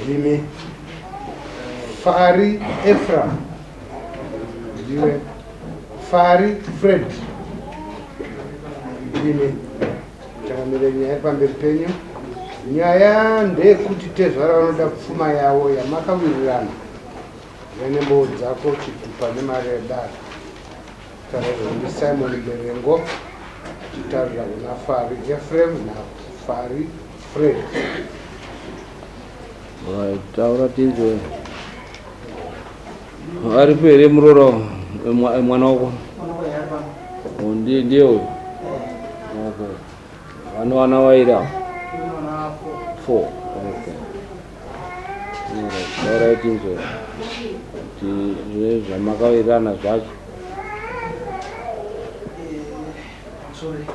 Jimmy Fari Ephraim Jiwe Fari Fred Jimmy Tamile nyaya pamberi penyu nyaya ndeyekuti Tezvara vanoda pfuma yavo yamakawirirana venembo dzako chitupa nemari yedare taurira ndi Simon Berengo taurira kuna Fari Ephraim naFari Fred. Taura tinzwe ari pere muroro mwana wako ndiye uyu wana waira 4 okay taura tinzwe kuti zvamakawirirana zvacho sorry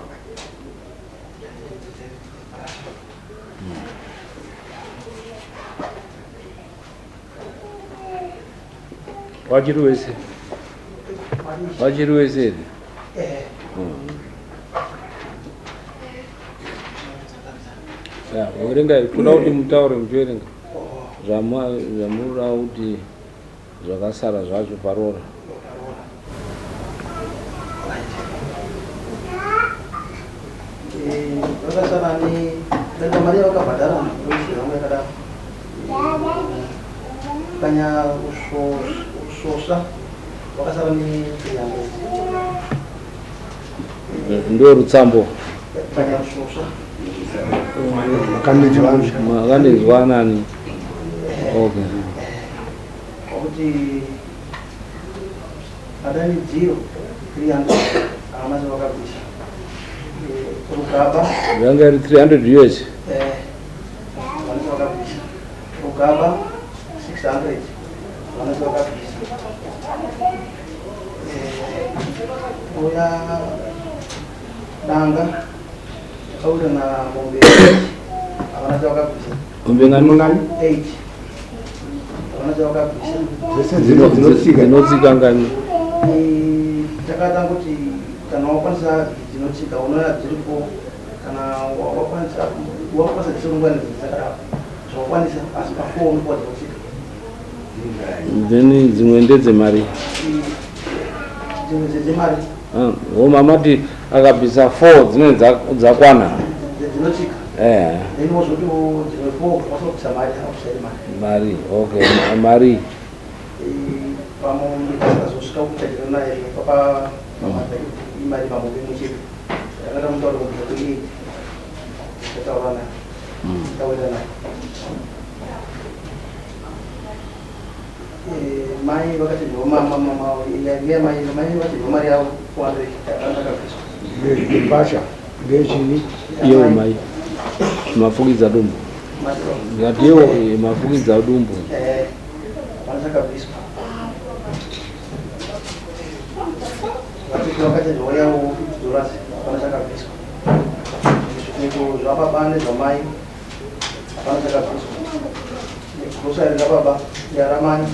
wachiri wese verenga kuda kuti mutaure muchiverenga zvamura kuti zvakasara zvacho parora vakasara mari yavakabhadhara yakada kanya usosa wakasara ndo rutsambo kanya usosa makandinzwa nani okay kuti adani dziro 300 amazi wakabisa rugaba zvanga iri 300 US amazi wakabisa rugaba 600 amazi wakabisa uya danga kauda na mombe amazi wakabisa mombe ngani 8 amazi wakabisa dzinotsika ngani takada kuti kana wakwanisa dzinotsika unoya dziripo kana wakwanisa dzirungwani dzakadaro zvawakwanisa asi pa4 unokuwa dzinotsika then dzimwe ndedzemari dzimwe dzemari mamati akabvisa 4 dzine dzakwana dzinotsika then wozoti dzimwe 4 wasokutsa mari mari okay mari pamombe pasazosvika kutajira naye papa imari pamombe muchete yakada mutaura kuti taura naye taura naye mai vakati mai vati mari yavo 400 yakandakabviswa Basha ngechini iyo mai mafukidza dumbu ngatiyo mafukidza dumbu vanakabviswa vakati nhoyawo $50 vanachakabviswa zvinhu zvababa nezvamai vanachakabviswa grosari rababa yaramai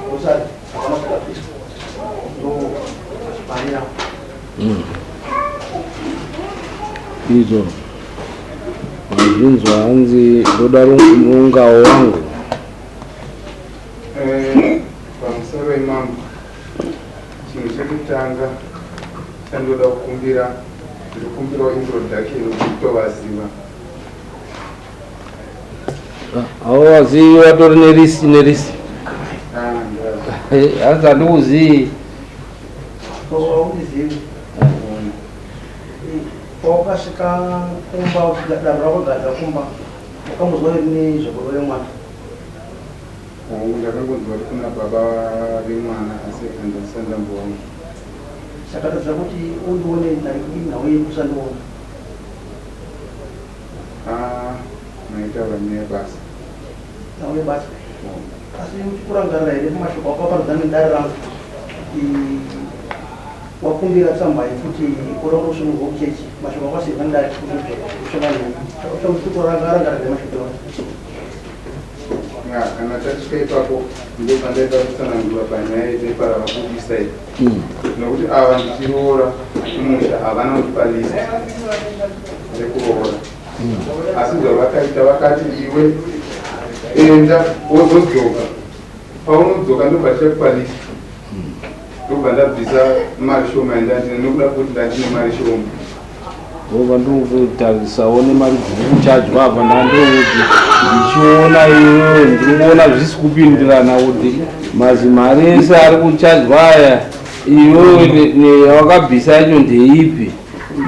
grosari vanachakabviswa ndo mari yavo izvo zvinzwa hanzi ndoda rungawo wangu pamusoro wemambo chinhu chekutanga chandoda kukumbira ndikumbirawo introduction kutovaziva hauvazivi vatori nerisi hanzi handikuzivi auzivi wakasvika kumba danho rako gadza kumba wakambozwa rini zvekurore mwana ndakangonzwa kuti kuna baba vemwana asi andisandamboona saka tadza kuti undione nawe kusandiona maitaura nebasa nawe basa asi uchikurangarira here mumashoko akaparudzana nedare rangu wakumbira tsamba yekuti uda kunosunurwa kuchechi mashoko akwasirwa ndari uchikurangarira nemashoko kana tasvika ipapo ndopandaita kutsanangura panyaya yepepa ravabudisa iyi nokuti ava ndichiroora umusha havana kutipa list rekuroora asi zvavakaita vakati iwe enda wozodzoka paunodzoka ndobva kwalisa ndobva ndabvisa mari shoma yandandine nokuda kuti ndandine mari shoma ngoba ndikutarisawo nemari dzirikuchajwa apa ndandouti ndichiona iyoyo ndikuona zvisi kupindirana kuti mazimari ese ari kuchajwa aya iyoyo yawakabvisa yacho ndeipi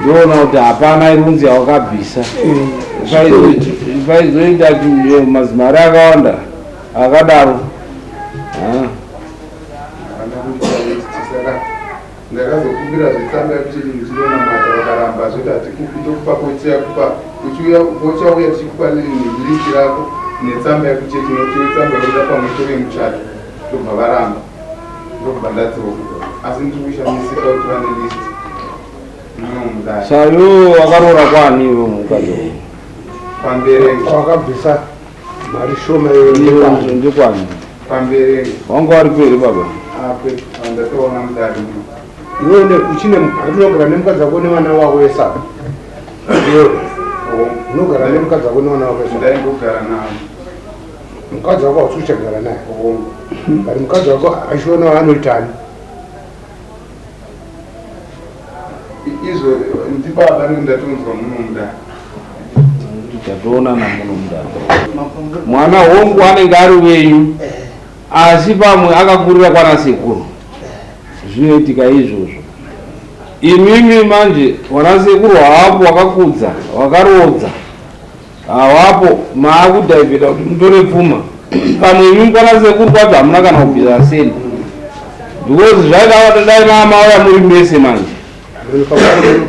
ndoona kuti hapana irunzi yawakabvisa paizoita kuti mazimari akawanda akadaro ndakazokumbira zvetsamba yekuti ndinoona mata vakaramba zvoti hatikupa kotia kupa uchauya tichikupa listi rako netsamba yekuchechi notiwe tsamba yoda pamwe tove muchato ndobva varamba ndobva ndadzoka asi ndichikushandisika kuti vane listi ndinomudai sayo wakarora kwani iwe mukadzi pamberenge wakabvisa mari shoma ndekwani pamberenge wanga wari peri baba ape ndatoona mudadi iwe uchine unogara nemukadzi wako nevana vako vesa unogara nemukadzi wako nevana vako vesa ndaingogara navo mukadzi wako hausi uchagara naye bari mukadzi wako achiona waanoitani izvo ndibaba ndatonzwa muno mudadi tatoona namuno mudadi mwana hongu anenge ari wenyu asi pamwe akakurira kwana sekuru zvinoitika izvozvo imimi manje wana sekuru hawapo wakakudza wakarodza hawapo maakudhaivhida kuti mutore pfuma pamwe imimi kwana sekuru kwacho hamuna kana kubvisa seni because zvaida dai maamauya muri mese manje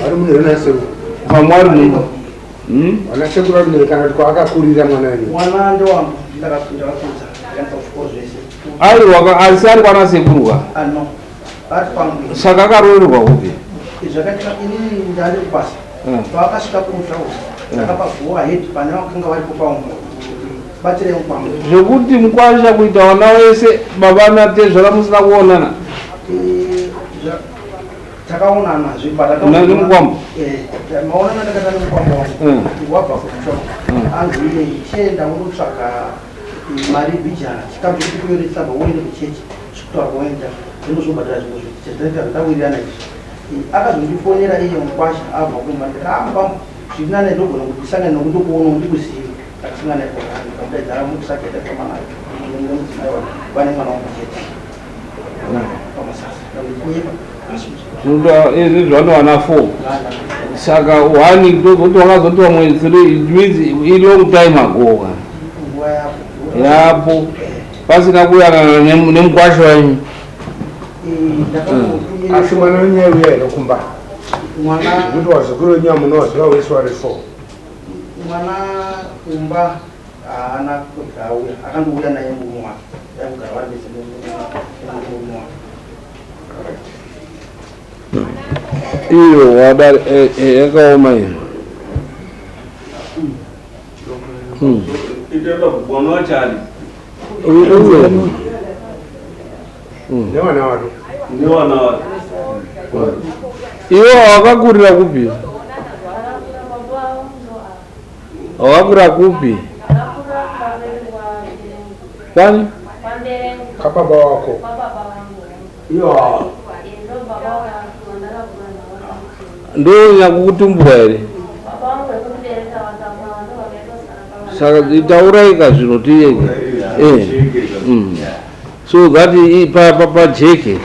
ari munhurana sekuru pamwe ari muno wana sekuru ari munhurana kuti akakurira mwana wenyu mwana ndewangu ndakakudza zvese aiwa asi ari kwana sekuru ka ano ari pangu saka akaroverwa kupi zvakaita inini ndari kubasa paakasvika kumutaura ndakapavhuwa hedi pane vakanga varipo pangu batirei mupangu zvekuti mukwasha kuita wana wese baba naTezvara musina kuonana takaonana nazi mukwambo maonana ndakata nemukwambo wangu wabva kumushoka anzwile chienda undotsvaga mari bijana chikamu chekuti kuyoretsamba uende kuchechi zvikutaura kuenda ndinozobhadhara zvimwe zvitizvaita ndawirirana izvi akazondifonera iye mukwasha abva kumba ndikaamba zvirinane ndogona kuti sangane nokuti kuona ndikuzivi akasangana kamudaidzara mukusaketa kamanayo nemudzimai vane mwana wamuchechi pamasasa ndikuyepa izvi zvanowana 4 saka 1 ndozoti wakazondiwa mwedzi 3 means ilong time ago yapo pasina kuyanana nemukwasha wenyu asi mwana wenyu aiuya here kumba kuti wazukuru wenyu amunoziva wese wari 4 mwana kumba haana kuti auya akandouya naye murume wake aigara vari vese nemurume wake iyo wadari yakaoma iyo itoenda kubona wachali nevana vato newana wake iwo wakakurira kupi wakakurira kupi kwani kababa wako ndonyakukutumbura here saka itauraika zvino tiyeke so that pajeke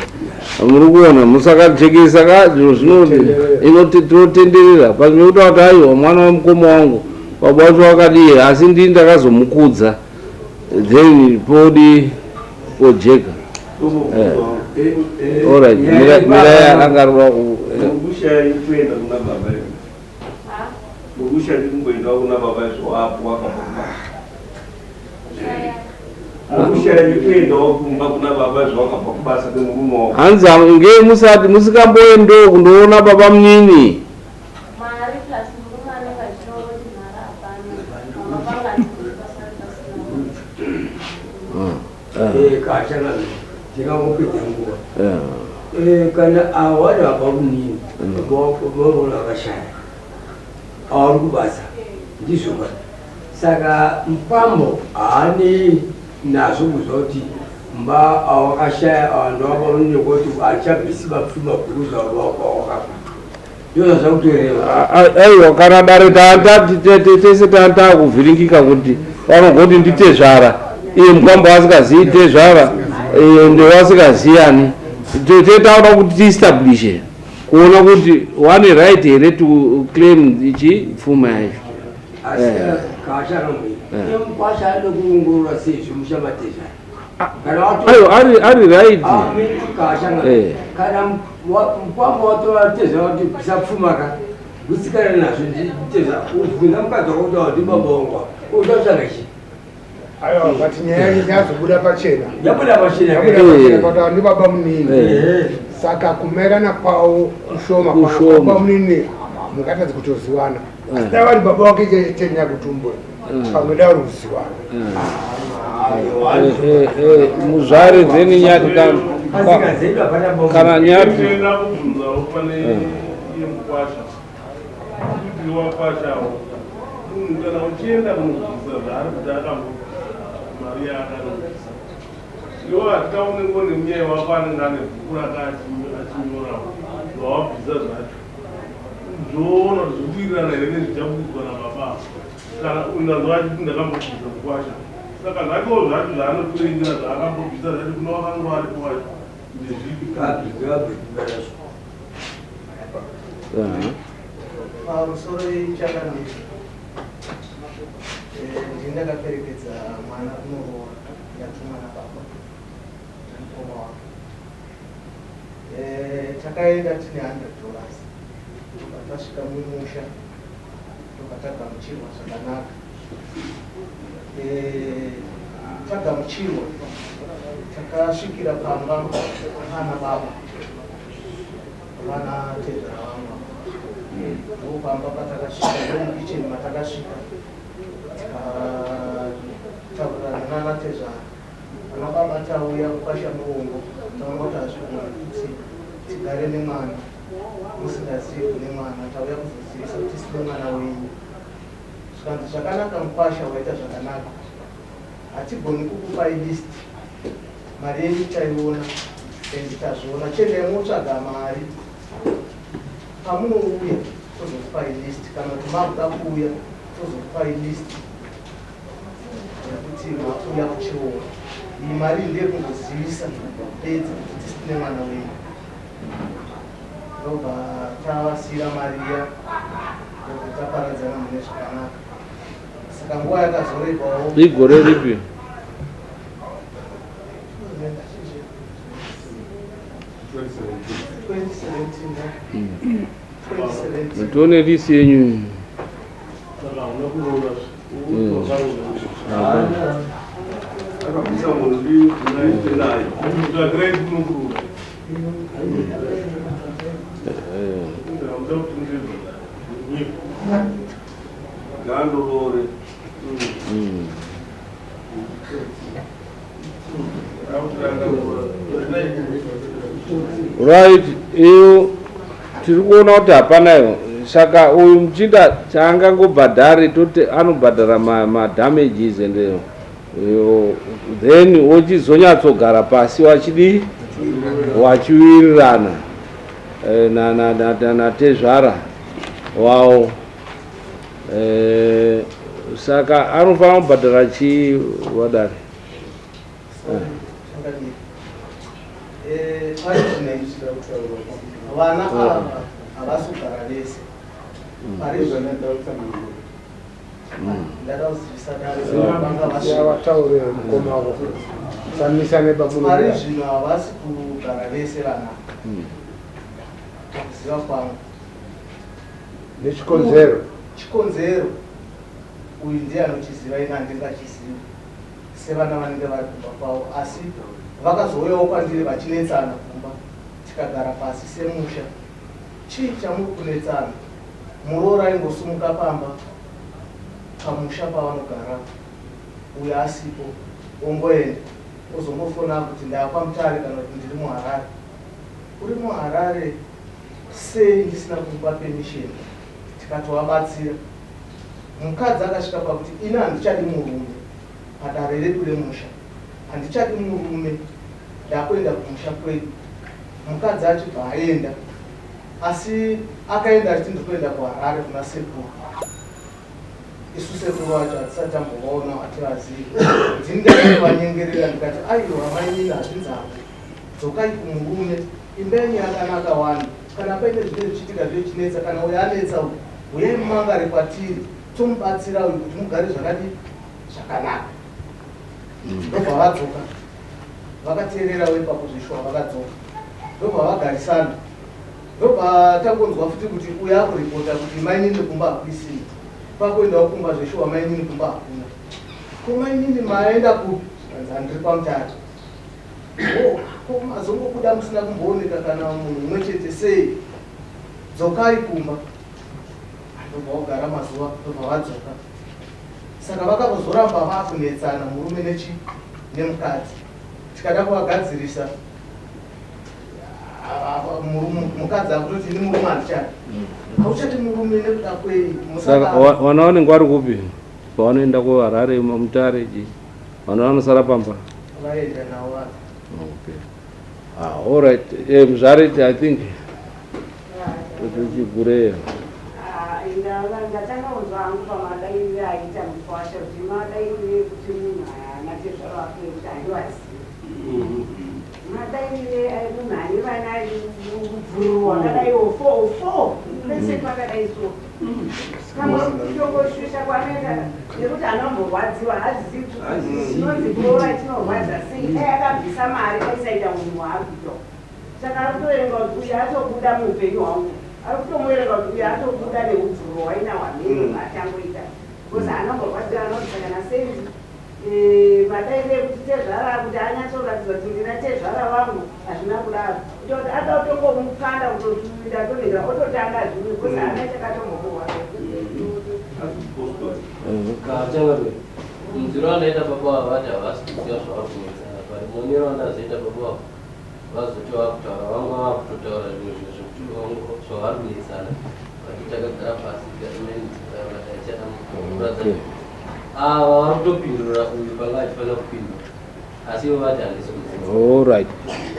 muri kuona musakajekesa ka zviro zvinoti tinotenderera pazvinokuta kuti aiwa mwana wemukoma wangu wabwacho wakadiye asi ndii ndakazomukudza then podi pojeka alright miraya angarura mukushaya kuenda kuna baba yedu mukushaya kungoenda kuna baba zvapo wakapamba mukushaya kuenda kumba kuna baba zvawakabva kubasa kwemurume wako hanzi ngei musati musikamboendewo kundoona baba munyini kana awada babuni boko boko la kashaya awu kubasa ndizoka saka Mambo ani nazo kuzoti mba awakashaya abantu abalunye ukuthi achapisi bafuma kuza wakwa yona zakuterewa aiwa kana dare tese tanta kuvhiringika kuti vanogoti ndi Tezvara iye Mambo asikaziyi Tezvara ndo asikaziyani tetaura kuti tiestablishe kuona kuti one right here to claim ichi pfuma yacho ari right kana Mambo watora Tezvara kuti bisapfumaka kusikana nazvo Tezvara uvhuna mukadzi wakuta kuti babongwa uchatsvakachi aiwa but nyaya yazobuda pachena yabuda pachena kuti ndi baba munini saka kumerana kwawo kushoma kwa baba munini mukatadzi kutoziwana davari baba wake chaitenya kutumbo pamwe davari kuziwana muzvare dzeni nyati kana nyati iwo atikaone ngone mnyaya wako anengane bhuku rakachinyora zvawabvisa zvacho zvoona zvikuwirirana here nezvichabudzwa nababa kana unazovachiti ndakambobvisa mukwasha saka zvakewo zvacho zvaanotoingira zvaakambobvisa zvacho kuna wakanga aripo wacho ndezvipi pamusoro ichakanisi ndindakaperekedza mwana kunoroora yatumwa nababa mukoma wake takaenda tine $100 tasvika mumusha tokatagamuchirwa zvakanaka tagamuchirwa takasvikira pamba pana baba vana Tezvara vangu ndopamba patakasvika ndomukicheni matakasvika takurana nana Tezvara ana baba tauya kukwasha murongo taona kuti hazvikona kuti tigare nemwana musingazivi kune mwana tauya kuzozivisa kuti sine mwana wenyu zvikanzi zvakanaka mukwasha waita zvakanaka hatigoni kukupai list mari yenyu taiona endi tazviona chendai motsvaga mari pamunouya tozokupai list kana kuti makuda kuuya tozokupai list yekuti makuya kuchiona iyi mari ndeyekungozivisa bedzi kuti tisine mwana wenyu ndobva tavasira mariya kuti taparadzana mune zvakanaka saka nguva yakazorebawo igore ripi mutone lisi yenyu akabvisa munhu naitenayo akagrade kunokurura ndakuda kuti ndezvonyika ngandorore right iyo tiri kuona kuti hapanayo saka uyu muchinda chaangangobhadhari toti anobhadhara madamages and then wochizonyatsogara pasi wachidi wachiwirirana naTezvara wawo saka anofanira kubhadhara chi wadari vana ava havasi kugara vese ndada kuzivisa vataure mukoma wavo samisane pari zvino havasi kugara vese vana kuziva kwangu nechikonzero chikonzero uyu ndiye anochiziva ina handingachizivi sevana vanenge vari kumba kwavo asi vakazouyawo kwandiri vachinetsana kumba tikagara pasi semusha chii chamuri kunetsana muroora ingosumuka pamba pamusha pavanogara uyo asipo omboenda ozombofona kuti ndakwamutare kana kuti ndiri muharare uri muharare sei ndisina kupa permission tikatovabatsira mukadzi akasvika pakuti ina handichadi murume padare redu remusha, handichadi murume, ndakuenda kumusha kwedu. Mukadzi achibva aenda, asi akaenda achiti ndikuenda kuHarare kuna sekuru. Isu sekuru wacho hatisati tambovaona hativazivi. Ndingavanyengerera ndikati aiwa mainini hazvinzangu, dzokai kumurume, imba yenyu yakanaka wani. Kana paine zvine zvichiitika zvechinetsa, kana uyo anetsa uyu, uyai mumangare kwatiri, tomubatsira uyu kuti mugare zvakadii zvakanaka. Ndobva vadzoka, vakateerera ipapo zvishwa vakadzoka, ndobva vagarisana, ndobva tangonzwa futi kuti uyo akuripota kuti mainini kumba hakuisini. Pakuendawo kumba zveshwa mainini kumba hakuna. Ko mainini maenda kupi? Ndiri pamutata. Ko mazongobuda musina kumbooneka kana munhu mumwe chete sei? Dzokai kumba. Ndobva vagara mazuva, ndobva vadzoka. Saka vakazoramba vakunetsana murume nemukadzi. Tikada kuvagadzirisa, mukadzi akutoti ini murume handichadi. Hauchati murume nekuda kwei? Saka vana vanenge vari kupi pavanoenda kuHarare Mutare vana vanosara pamba? Vaenda navo vanhu. Okay. All right. Mzvariti, I think tichigureyo. Ndatanga kunzwa hangu pamadairire aita mukwasha kuti madairire kuti munhu haana Tezvara wake kuti handivazivi. Madairire ari munhu ane vana mubvururu wakadaiwo 4 pese pakadai so. Kamwe kutongoshusha kwanoenda nekuti anomborwadziwa hazivi kuti zvinonzi kuroora chinorwadza sei. Dai akabvisa mari aisaita munhu waari kuita. Saka ari kutoerenga kuti uyu atobuda muupenyu hwangu. Ari kutomuerenga kuti uyu atobuda neubvururu hwaina hwamhero haatangoita. Because anomborwadziwa anotisakana senzi madairire kuti Tezvara kuti anyatsoratidza kuti ndina Tezvara wangu hazvina kudaro. Kuti atotongomukanda kutotuida tonega ototanga zvimwe because haana chakatombokorwa. Muziro anoita baba vavati havasi kuziva zvavari kuita. Parimonero andazoita baba vazoti vakutaura vamwe vakutotaura zvimwe zvinhu zvavari kuisana. Vachitakagara pasi garimeni ava vari kutopindura uyu panga achifanira kupindura asi ivo vati handisi kuziva. Alright.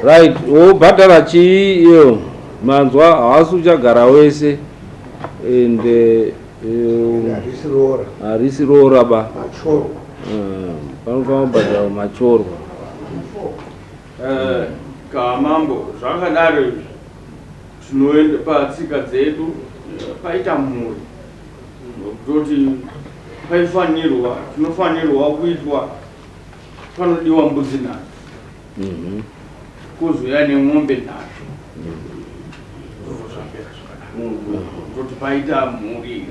Right. Wobhadhara chii iyo manzwa havasi uchagara wese ende harisi roora ba panofanira kubhadhara machorwa. Mambo zvakadaro zvinoenda patsika dzedu paita mhuri kuti paifanirwa tinofanirwa kuitwa panodiwa mbudzi nacho kuzoya nemombe nacho zvapera zvakadaro kuti paita mhuri.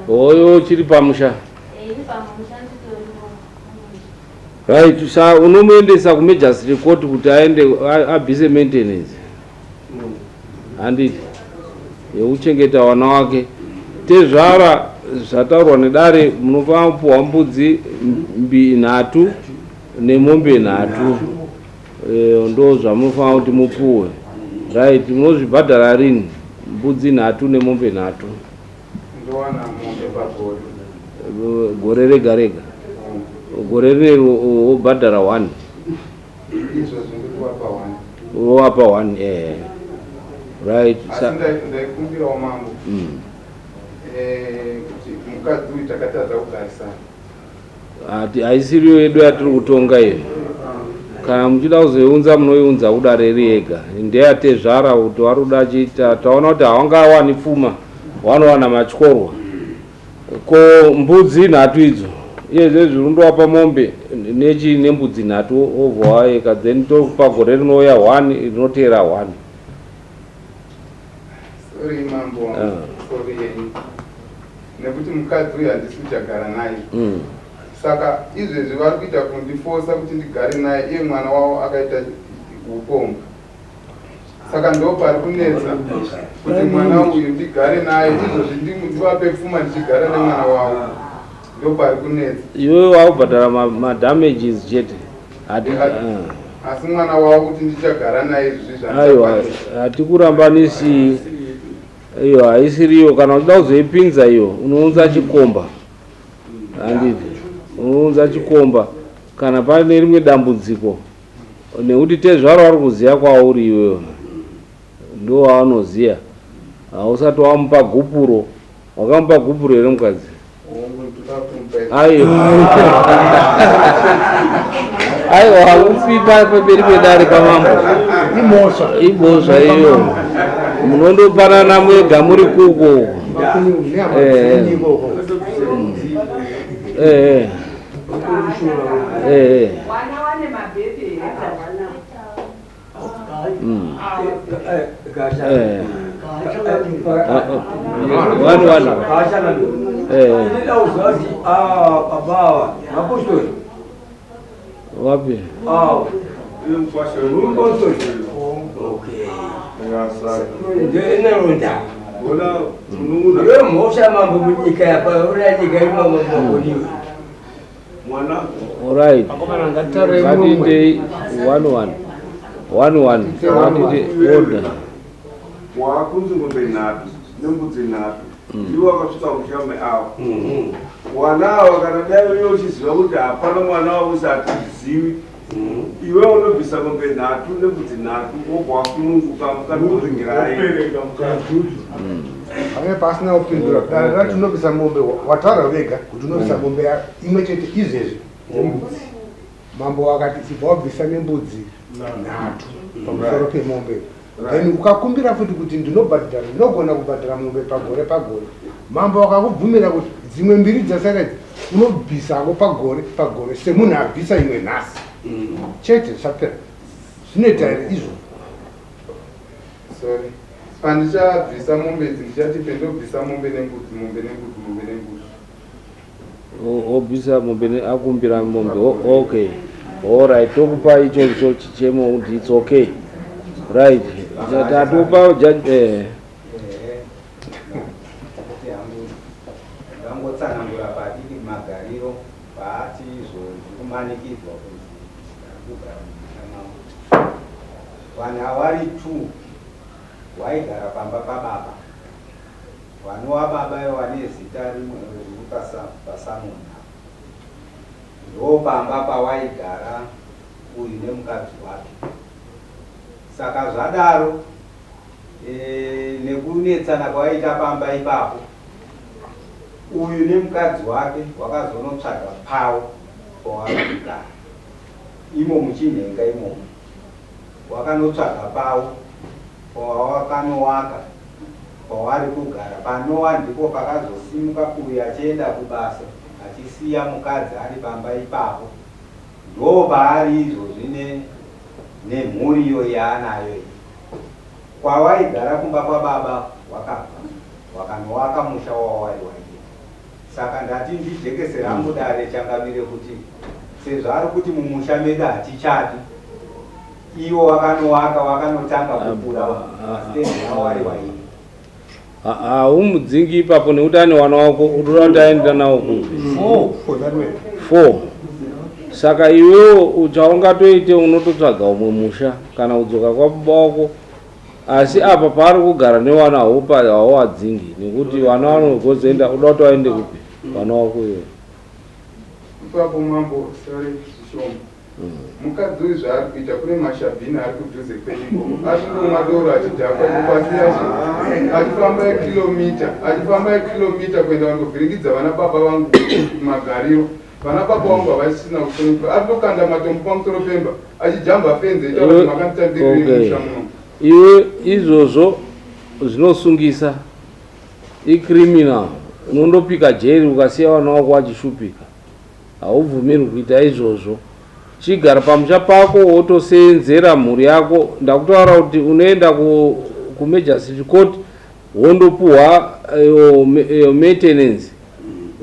Oyo chiri pamusha. Right, sa unomuendesa kumagistrate court kuti aende abvise maintenance. Handiti yekuchengeta vana wake. Tezvara zvataurwa nedare munofanira kupuhwa mbudzi 3 nemombe 3. Ndo zvamunofanira kuti mupuhwe. Right, munozvibhadhara rini? Mbudzi 3 nemombe 3. Ndowana mombe pagore. Gore rega rega. Gore rero wobhadhara 1. Izvo zvinguvapa 1. Wowapa 1 Right. Asi ndaikumbirawo Mambo kuti mukadzi uyu takatadza kugarisana. Haisiriyo yedu yatiri kutonga iyo. Kana muchida kuzoiunza munoiunza kudare rega. Ndeyatezvara kuti vari kuda achiita taona kuti havangawani pfuma vanowana matyorwa. Ko mbudzi 3 idzo iyezve zvirundowapa mombe nembudzi 3 obva waeka then pagore rinouya 1 rinoteera 1. Sorry Mambo, sorry yenyu. nekuti mukadzi uyu handisi kuchagara naye. Saka izvezvi vari kuita kundifosa kuti ndigare naye, iye mwana wavo akaita upombwe. Saka ndo pari kunetsa kuti mwana uyu ndigare naye, izvozvi ndivape pfuma ndichigara nemwana wavo, ndo pari kunetsa. Iwewe wakubhadhara madamages chete. Asi mwana wavo kuti ndichagara naye izvi aiwa hatikurambanisi. Iyo haisiriyo, kana uchida kuzoipinza iyo unounza chikomba. Handiti unounza chikomba kana pane rimwe dambudziko, nekuti Tezvara vari kuziya kwauri iwewe, ndo waanoziya. Hausati wamupa gupuro. Wakamupa gupuro here mukadzi? Aiwa aiwa ufipa pemberi pedare paMambo. Ibosva iyo munondopanana mwega muri kuko. Wapi? Alright. Saturday 1-1. Order. Mwakunzi ngombe natu, nembudzi natu. Iwo akasvika mushame avo. Mwana wakadai yochiziva kuti hapana mwana wausati zivi. Iwe unobvisa ngombe natu nembudzi natu wobva wasununguka mukamuringirai. Ane pasina kupindura. Dara tunobvisa mombe wataura vega kuti unobvisa mombe imwe chete izvezvi nembudzi. Mambo wakati chibva wabvisa nembudzi natu pamusoro pemombe. Then ukakumbira futi kuti ndinobhadhara, ndinogona kubhadhara mombe pagore. Mambo wakakubvumira kuti dzimwe mbiri dzasara unobvisako pagore semunhu abvisa imwe nhasi. Chete zvapera. Zvinoita here izvo? Sorry. Pandichabvisa mombe ndichati pendobvisa mombe nembudzi. Obvisa mombe akumbira mombe. Okay. Alright, tokupa icho chichemo kuti it's okay. Right. Tatupa ndangotsanangura padiki magariro paati zvokumanikidzwa vanhu avari 2 waigara pamba pababa. Vanova baba wane zita rimwe pasamona, ndo pamba pawaigara uyu nemukadzi wake. Saka zvadaro nekunetsana kwaita pamba ipapo, uyu nemukadzi wake wakazonotsvaga pavo pawakagara imo muchinhenga imomo, wakanotsvaga pavo pawakanowaka pawari kugara. Panowa ndipo pakazosimuka uyu achienda kubasa achisiya mukadzi ari pamba ipapo. Ndo paari izvozvi nemhuriyo yaanayo iyi. Kwawaigara kumba kwababa wakabva wakanowaka musha wawari waige. Saka ndati ndijekese rangu dare changamire kuti sezvo ari kuti mumusha medu hatichati, iwo wakanowaka wakanotanga kukura stendi wawari waige. Umudzingi ipapo nekuti ane wana wako utoda kuti aenda nawo kupi? 4. Saka iwewo uchaungatoite unototsvaga umwe musha kana udzoka kwababa wako, asi apa paari kugara newana hawadzingi nekuti wana vanogozoenda uda kuti waende kupi wana wako iwe. Ipapo Mambo sare zvishoma. Mukadzi uyu zvaari kuita kune mashabhini ari kudhuze kwenyika. Achingomwa doro achidhakwa kupasi achifamba kilomita kuenda kundovhirikidza vana baba vangu magariro. Vana baba vangu havasisina kusununguka. Ari kutokanda matombo pamusoro pemba achijamba fenze itaura kuti makanditambirire musha muno. Iwe izvozvo zvinosungisa icriminal. Unondopika jeri ukasiya vana wako vachishupika. Haubvumirwi kuita izvozvo. Chigara pamusha pako wotoseenzera mhuri yako. Ndakutaura kuti unoenda kumagistrate court wondopuhwa maintenance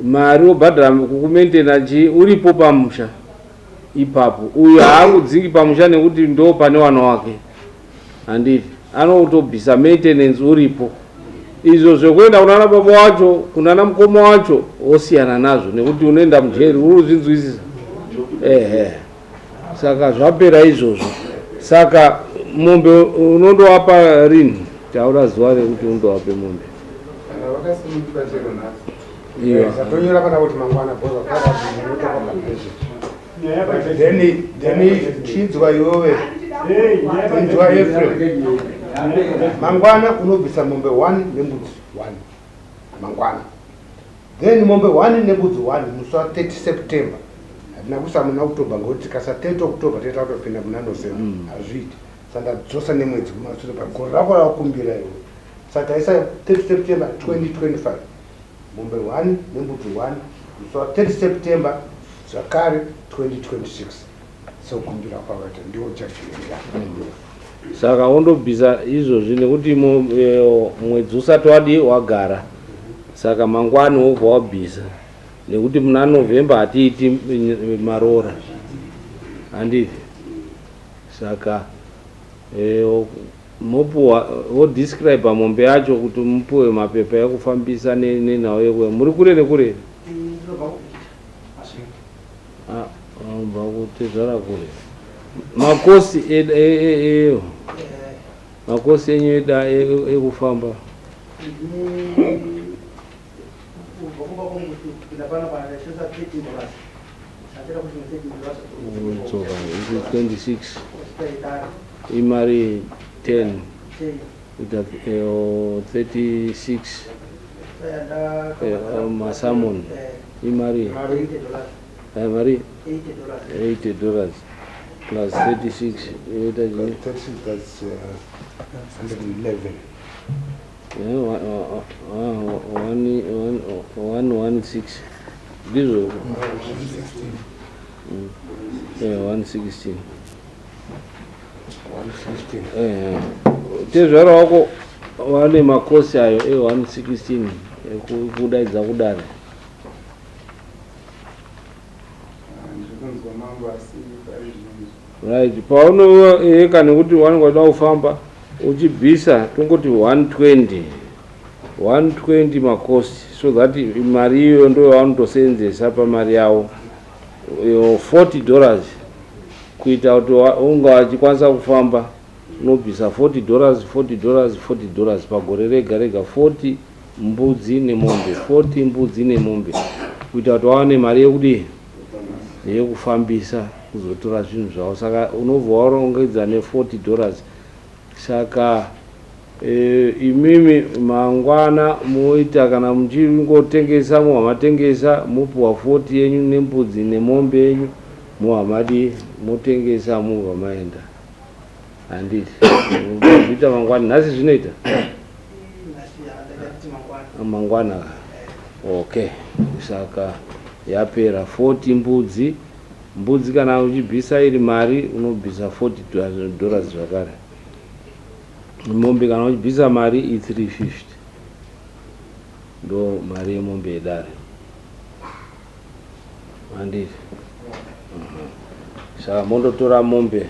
mari wobhadhara kukumaintenachi uripo pamusha ipapo. Uyu haakudziki pamusha nekuti ndo pane wana wake, handiti anotobvisa maintenance uripo. Izvo zvekuenda kunana baba wacho kunana mukoma wacho osiyana nazvo nekuti unoenda mujeri uruzvinzwisisa. Saka zvapera izvozvo. Saka mombe unondowapa rini? Taura zuva rekuti undowape mombe. Satonyora kana kuti mangwana bora then chinzwa iwewe chinzwa April mangwana unobvisa mombe 1 nembudzi 1 mangwana, then mombe 1 nembudzi 1 musi wa 30 September nakusa muna October ngokuti kasa 30 October teta kutopinda muna November azviiti. Saka dzosa nemwedzi kumashure pagore rako rakumbira iwe. Saka isa 30 September 2025 mombe 1 nembudzi 1 musi wa 30 September zvakare 2026 sokumbira kwakaita ndiwo chachienda. Saka ondobvisa izvozvi nekuti mwedzi usati wadi wagara. Saka mangwani wobva wabvisa nekuti muna November hatiiti maroora, handiti. Saka mopuwa wodescribe mombe yacho kuti mupuwe mapepa ekufambisa nenhau yekuya. Muri kure nekure? Bva kuTezvara kure. Makosi makosi enyu ekufamba tsoka 26 imari 10 36 masamon imari mari $80 plus 36 that's 111. 116 ndizo 116 Tezvara wako vane makosi ayo 116 ekudaidza kudare. Right, paunoeka nekuti wanenge wada kufamba uchibvisa tongoti 120 makosi, so that mari iyo ndo yavanotosenzesa pamari yavo $40 kuita kuti unga wachikwanisa kufamba unobvisa $40 pagore rega rega. 40 mbudzi nemombe, 40 mbudzi nemombe kuita kuti wawane mari yekudi yekufambisa kuzotora zvinhu zvavo. Saka unobva warongedza $40. Saka imimi mangwana moita kana muchingotengesa muhamatengesa mupuwa 40 yenyu nembudzi nemombe yenyu muhamadi motengesa mubva maenda, handiti. Zvita mangwana nhasi zvinoita mangwana. Okay, saka yapera 40 mbudzi kana uchibvisa iri mari unobvisa $40 zvakare. Mombe kana uchibvisa mari i350 ndo mari yemombe yedare, handiti. Saka mondotora mombe.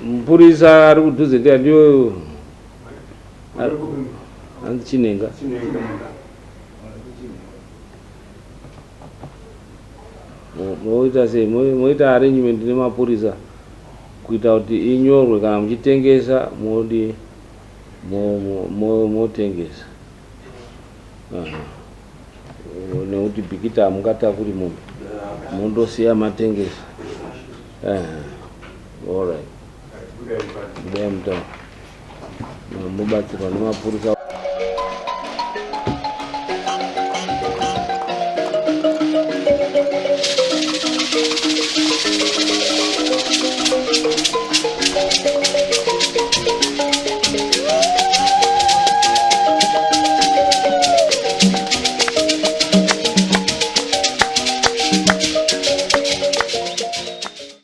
Mupurisa ari kudhuze ndia ndiyo hanzi Chinenga. Moita sei? Moita arrangement nemapurisa kuita kuti inyorwe kana muchitengesa modi motengesa. Nekuti bhikita hamungatakuri mombe, mondosiya matengesa. All right. Kudai mutaura mubatsirwa nemapurisa.